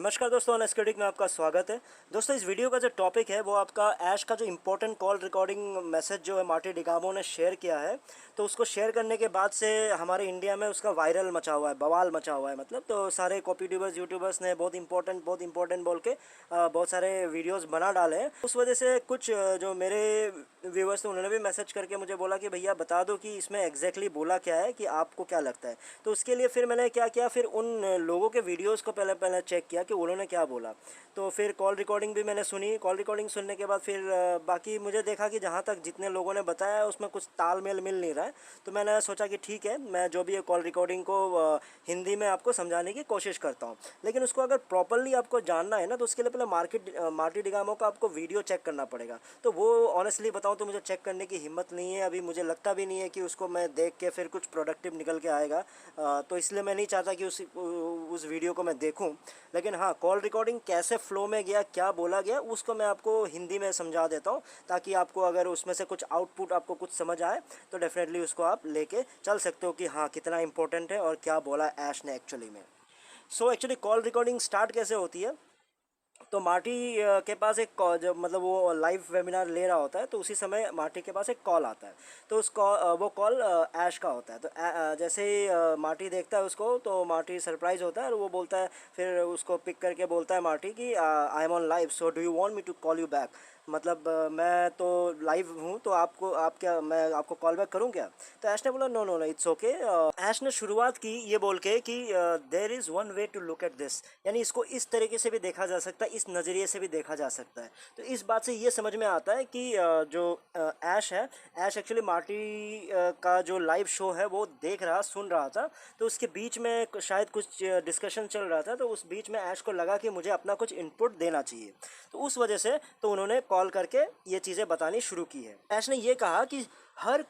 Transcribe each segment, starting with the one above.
नमस्कार दोस्तों, अनएस्केटिक में आपका स्वागत है। दोस्तों, इस वीडियो का जो टॉपिक है वो आपका ऐश का जो इम्पोर्टेंट कॉल रिकॉर्डिंग मैसेज जो है मार्टी डिकामो ने शेयर किया है। तो उसको शेयर करने के बाद से हमारे इंडिया में उसका वायरल मचा हुआ है, बवाल मचा हुआ है। मतलब तो सारे कॉपी ट्यूबर्स यूट्यूबर्स ने बहुत इंपॉर्टेंट बोल के बहुत सारे वीडियोज़ बना डाले हैं। उस वजह से कुछ जो मेरे व्यूवर्स थे उन्होंने भी मैसेज करके मुझे बोला कि भैया बता दो कि इसमें एग्जैक्टली बोला क्या है, कि आपको क्या लगता है। तो उसके लिए फिर मैंने क्या किया, फिर उन लोगों के वीडियोज़ को पहले चेक किया कि उन्होंने क्या बोला। तो फिर कॉल रिकॉर्डिंग भी मैंने सुनी। कॉल रिकॉर्डिंग सुनने के बाद फिर बाकी मुझे देखा कि जहाँ तक जितने लोगों ने बताया उसमें कुछ तालमेल मिल नहीं रहा है। तो मैंने सोचा कि ठीक है, मैं जो भी है कॉल रिकॉर्डिंग को हिंदी में आपको समझाने की कोशिश करता हूँ। लेकिन उसको अगर प्रॉपरली आपको जानना है ना, तो उसके लिए पहले मार्टी डिकामो का आपको वीडियो चेक करना पड़ेगा। तो वो ऑनेस्टली बताऊँ तो मुझे चेक करने की हिम्मत नहीं है अभी। मुझे लगता भी नहीं है कि उसको मैं देख के फिर कुछ प्रोडक्टिव निकल के आएगा। तो इसलिए मैं नहीं चाहता कि उस वीडियो को मैं देखूं। लेकिन हाँ, कॉल रिकॉर्डिंग कैसे फ़्लो में गया, क्या बोला गया, उसको मैं आपको हिंदी में समझा देता हूँ, ताकि आपको अगर उसमें से कुछ आउटपुट आपको कुछ समझ आए तो डेफिनेटली उसको आप लेके चल सकते हो कि हाँ कितना इंपॉर्टेंट है और क्या बोला ऐश ने एक्चुअली में। So actually call recording start कैसे होती है। तो मार्टी के पास एक जब मतलब वो लाइव वेबिनार ले रहा होता है, तो उसी समय मार्टी के पास एक कॉल आता है। तो उस कॉल वो कॉल ऐश का होता है। तो जैसे ही मार्टी देखता है उसको, तो मार्टी सरप्राइज़ होता है और वो बोलता है, फिर उसको पिक करके बोलता है मार्टी कि I am on live, so do you want me to call you back. मतलब मैं तो लाइव हूँ, तो आप क्या मैं आपको कॉल बैक करूँ क्या। तो ऐश ने बोला no no no, it's okay. Ash ने शुरुआत की ये बोल के कि there is one way to look at this, यानी इसको इस तरीके से भी देखा जा सकता है, इस नज़रिए से भी देखा जा सकता है। तो इस बात से ये समझ में आता है कि जो ऐश है, ऐश एक्चुअली मार्टी का जो लाइव शो है वो देख रहा सुन रहा था। तो उसके बीच में शायद कुछ डिस्कशन चल रहा था, तो उस बीच में ऐश को लगा कि मुझे अपना कुछ इनपुट देना चाहिए। तो उस वजह से तो उन्होंने कॉल करके ये चीज़ें बतानी शुरू की है। ऐश ने ये कहा कि हर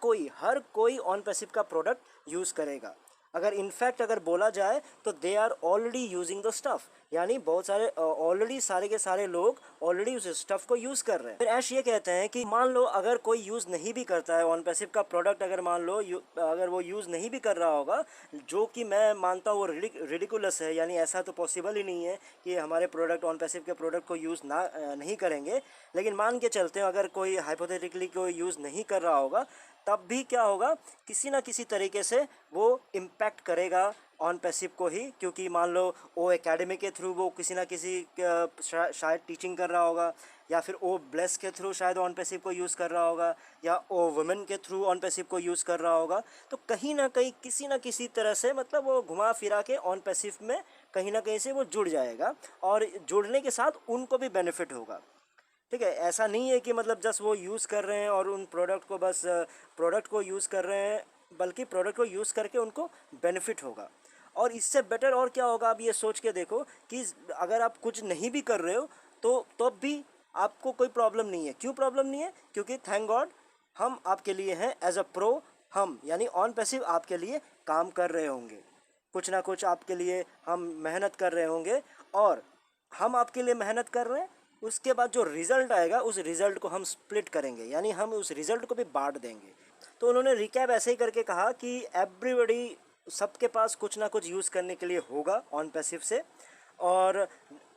कोई ऑन पैसिव का प्रोडक्ट यूज़ करेगा। अगर इनफैक्ट अगर बोला जाए तो they are already using the stuff, यानी बहुत सारे ऑलरेडी सारे के सारे लोग ऑलरेडी उस स्टफ़ को यूज़ कर रहे हैं। फिर ऐश ये कहते हैं कि मान लो अगर कोई यूज़ नहीं भी करता है ऑन पैसिव का प्रोडक्ट, अगर मान लो अगर वो यूज़ नहीं भी कर रहा होगा, जो कि मैं मानता हूँ वो रिडिकुलस है, यानी ऐसा तो पॉसिबल ही नहीं है कि हमारे प्रोडक्ट ऑन पैसिव के प्रोडक्ट को यूज़ नहीं करेंगे। लेकिन मान के चलते हैं अगर कोई हाइपोथेटिकली कोई यूज़ नहीं कर रहा होगा, तब भी क्या होगा, किसी ना किसी तरीके से वो इम्पैक्ट करेगा ऑन पैसिव को ही। क्योंकि मान लो ओ एकेडमी के थ्रू वो किसी ना किसी शायद टीचिंग कर रहा होगा, या फिर ओ ब्लेस के थ्रू शायद ऑन पैसिव को यूज़ कर रहा होगा, या ओ वुमेन के थ्रू ऑन पैसिव को यूज़ कर रहा होगा। तो कहीं ना कहीं किसी ना किसी तरह से मतलब वो घुमा फिरा के ऑन पैसिव में कहीं ना कहीं से वो जुड़ जाएगा, और जुड़ने के साथ उनको भी बेनिफिट होगा। ठीक है, ऐसा नहीं है कि मतलब जस्ट वो यूज़ कर रहे हैं और उन प्रोडक्ट को बस प्रोडक्ट को यूज़ कर रहे हैं, बल्कि प्रोडक्ट को यूज़ करके उनको बेनिफिट होगा। और इससे बेटर और क्या होगा, आप ये सोच के देखो कि अगर आप कुछ नहीं भी कर रहे हो तो भी आपको कोई प्रॉब्लम नहीं है। क्यों प्रॉब्लम नहीं है? क्योंकि थैंक गॉड हम आपके लिए हैं एज अ प्रो। हम यानी ऑन पैसिव आपके लिए काम कर रहे होंगे, कुछ ना कुछ आपके लिए हम मेहनत कर रहे होंगे, और हम आपके लिए मेहनत कर रहे हैं। उसके बाद जो रिज़ल्ट आएगा उस रिज़ल्ट को हम स्प्लिट करेंगे, यानी हम उस रिज़ल्ट को भी बांट देंगे। तो उन्होंने रिकैप ऐसे ही करके कहा कि एवरीबडी, सबके पास कुछ ना कुछ यूज़ करने के लिए होगा ऑन पैसिव से। और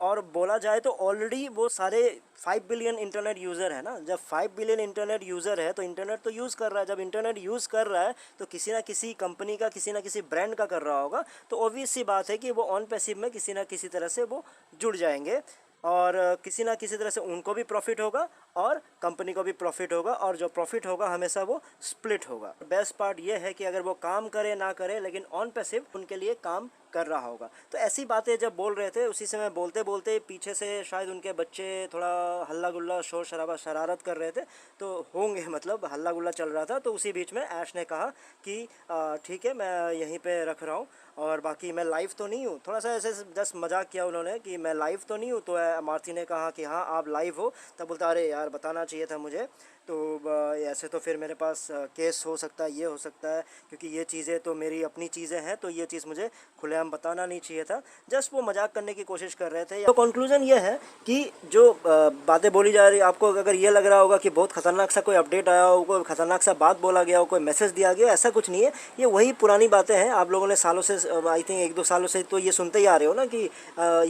और बोला जाए तो ऑलरेडी वो सारे 5 बिलियन इंटरनेट यूज़र है ना। जब 5 बिलियन इंटरनेट यूज़र है तो इंटरनेट तो यूज़ कर रहा है। जब इंटरनेट यूज़ कर रहा है तो किसी ना किसी कंपनी का, किसी ना किसी ब्रांड का कर रहा होगा। तो ऑब्वियस सी बात है कि वो ऑन पैसिव में किसी ना किसी तरह से वो जुड़ जाएंगे, और किसी ना किसी तरह से उनको भी प्रॉफिट होगा और कंपनी को भी प्रॉफिट होगा, और जो प्रॉफिट होगा हमेशा वो स्प्लिट होगा। बेस्ट पार्ट ये है कि अगर वो काम करे ना करे, लेकिन ऑन पैसिव उनके लिए काम कर रहा होगा। तो ऐसी बातें जब बोल रहे थे, उसी समय बोलते बोलते पीछे से शायद उनके बच्चे थोड़ा हल्ला गुल्ला शोर शराबा शरारत कर रहे थे, तो होंगे मतलब हल्ला गुल्ला चल रहा था। तो उसी बीच में ऐश ने कहा कि ठीक है, मैं यहीं पे रख रहा हूँ, और बाकी मैं लाइव तो नहीं हूँ। थोड़ा सा ऐसे जस्ट मजाक किया उन्होंने कि मैं लाइव तो नहीं हूँ। तो मारुति ने कहा कि हाँ आप लाइव हो। तब बोलता अरे यार बताना चाहिए था मुझे। तो ऐसे तो फिर मेरे पास केस हो सकता है, ये हो सकता है, क्योंकि ये चीज़ें तो मेरी अपनी चीज़ें हैं, तो ये चीज़ मुझे खुलेआम बताना नहीं चाहिए था। जस्ट वो मजाक करने की कोशिश कर रहे थे। तो कंक्लूजन ये है कि जो बातें बोली जा रही, आपको अगर ये लग रहा होगा कि बहुत ख़तरनाक सा कोई अपडेट आया हो, कोई ख़तरनाक सा बात बोला गया हो, कोई मैसेज दिया गया, ऐसा कुछ नहीं है। ये वही पुरानी बातें हैं, आप लोगों ने सालों से, आई थिंक 1-2 सालों से तो ये सुनते ही आ रहे हो ना कि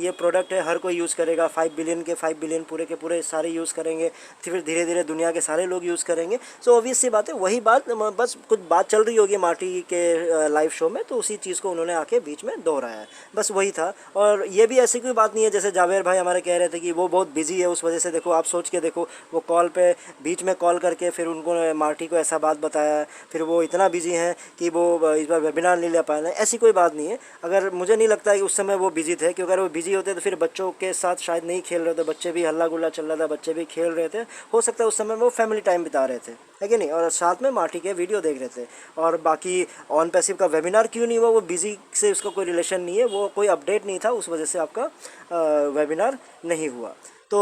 ये प्रोडक्ट है, हर कोई यूज़ करेगा, 5 बिलियन पूरे के पूरे सारे यूज़ करेंगे, फिर धीरे धीरे दुनिया के सारे लोग यूज़ करेंगे। सो ऑब्वियस सी बात है, वही बात, बस कुछ बात चल रही होगी मार्टी के लाइव शो में, तो उसी चीज़ को उन्होंने आके बीच में दोहराया है, बस वही था। और ये भी ऐसी कोई बात नहीं है, जैसे जावेर भाई हमारे कह रहे थे कि वो बहुत बिजी है, उस वजह से देखो, आप सोच के देखो, वो कॉल पे बीच में कॉल करके फिर उनको मार्टी को ऐसा बात बताया, फिर वो इतना बिजी हैं कि वो इस बार वेबिनार नहीं ले पाए ना, ऐसी कोई बात नहीं है। अगर मुझे नहीं लगता है कि उस समय वो बिजी थे, क्योंकि अगर वो बिजी होते तो फिर बच्चों के साथ शायद नहीं खेल रहे थे, बच्चे भी हल्ला गुल्ला चल रहा था, बच्चे भी खेल रहे थे, हो सकता है उस समय वो फैमिली टाइम बिता रहे थे, है कि नहीं, और साथ में मार्टी के वीडियो देख रहे थे। और बाकी ऑन पैसिव का वेबिनार क्यों नहीं हुआ, वो बिजी से उसका कोई रिलेशन नहीं है, वो कोई अपडेट नहीं था, उस वजह से आपका वेबिनार नहीं हुआ। तो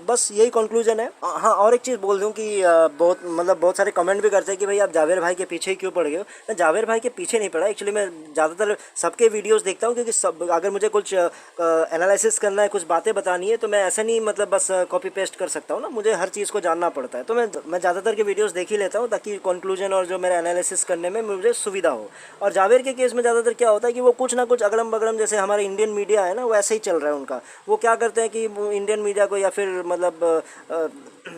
बस यही कंक्लूजन है। हाँ, और एक चीज़ बोल दूं कि बहुत सारे कमेंट भी करते हैं कि भाई आप जावेर भाई के पीछे ही क्यों पड़ गए हो। मैं जावेर भाई के पीछे नहीं पड़ा, एक्चुअली मैं ज़्यादातर सबके वीडियोस देखता हूँ, क्योंकि सब, अगर मुझे कुछ एनालिसिस करना है, कुछ बातें बतानी है, तो मैं ऐसा नहीं बस कॉपी पेस्ट कर सकता हूँ ना, मुझे हर चीज़ को जानना पड़ता है। तो मैं ज़्यादातर के वीडियोज़ देख ही लेता हूँ, ताकि कंक्लूजन और जो मेरा एनालिसिस करने में मुझे सुविधा हो। और जावेर के केस में ज़्यादातर क्या होता है कि वो कुछ ना कुछ अगड़म बगड़म, जैसे हमारे इंडियन मीडिया है ना, वो ऐसे ही चल रहा है उनका। वो क्या करते हैं कि इंडियन मीडिया को, या फिर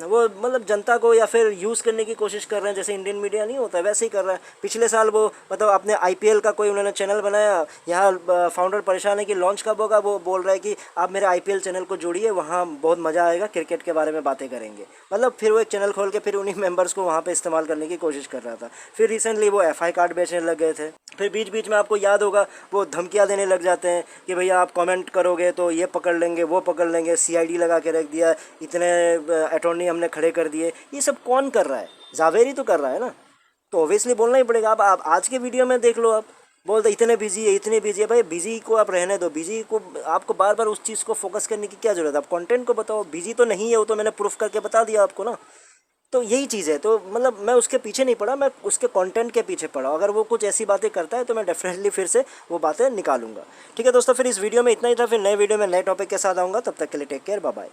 वो जनता को या फिर यूज़ करने की कोशिश कर रहे हैं, जैसे इंडियन मीडिया नहीं होता वैसे ही कर रहा है। पिछले साल वो अपने आईपीएल का कोई उन्होंने चैनल बनाया, यहाँ फाउंडर परेशान है कि लॉन्च कब होगा, वो बोल रहा है कि आप मेरे आईपीएल चैनल को जोड़िए, वहाँ बहुत मज़ा आएगा, क्रिकेट के बारे में बातें करेंगे। फिर वो एक चैनल खोल के फिर उन्हीं मेंबर्स को वहाँ पे इस्तेमाल करने की कोशिश कर रहा था। फिर रिसेंटली वो एफआई कार्ड बेचने लग गए थे। फिर बीच बीच में आपको याद होगा वो धमकियाँ देने लग जाते हैं कि भैया आप कमेंट करोगे तो ये पकड़ लेंगे, वो पकड़ लेंगे, सीआईडी लगा के रख दिया, इतने अटॉर्नी हमने खड़े कर दिए। ये सब कौन कर रहा है? जावेर ही तो कर रहा है ना, तो ऑब्वियसली बोलना ही पड़ेगा। आप आज के वीडियो में देख लो, आप बोलते इतने बिजी है, इतने बिजी है। भाई बिजी को आप रहने दो, बिजी को आपको बार बार उस चीज़ को फोकस करने की क्या ज़रूरत है? आप कंटेंट को बताओ, बिजी तो नहीं है, वो तो मैंने प्रूफ करके बता दिया आपको ना। तो यही चीज़ है। तो मैं उसके पीछे नहीं पड़ा, मैं उसके कंटेंट के पीछे पड़ा। अगर वो कुछ ऐसी बातें करता है तो मैं डेफिनेटली फिर से वो बातें निकालूंगा। ठीक है दोस्तों, फिर इस वीडियो में इतना ही था। फिर नए वीडियो में नए टॉपिक के साथ आऊँगा, तब तक के लिए टेक केयर, बाय बाय।